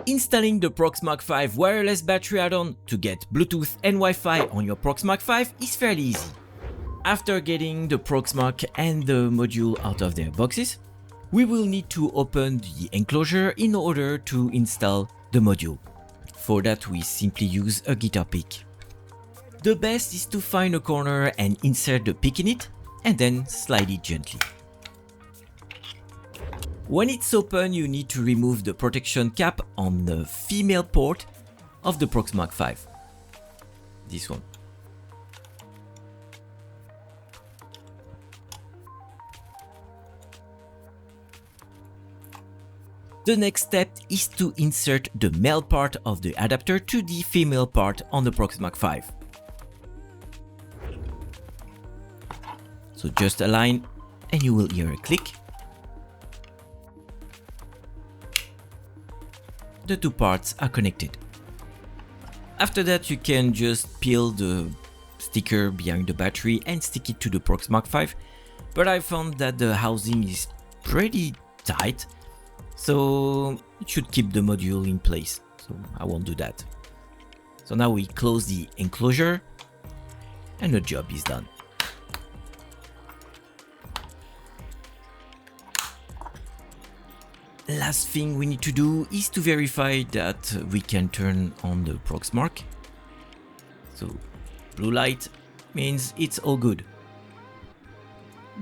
Installing the Proxmark 5 wireless battery add-on to get Bluetooth and Wi-Fi on your Proxmark 5 is fairly easy. After getting the Proxmark and the module out of their boxes, we will need to open the enclosure in order to install the module. For that, we simply use a guitar pick. The best is to find a corner and insert the pick in it, and then slide it gently. When it's open, you need to remove the protection cap on the female port of the Proxmark 5. This one. The next step is to insert the male part of the adapter to the female part on the Proxmark 5. So just align and you will hear a click. The two parts are connected. After that, you can just peel the sticker behind the battery and stick it to the Proxmark 5, but I found that the housing is pretty tight, so it should keep the module in place, so I won't do that. So now we close the enclosure and the job is done. Last thing we need to do is to verify that we can turn on the Proxmark. So blue light means it's all good.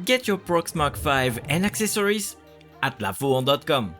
Get your Proxmark 5 and accessories at lafouon.com.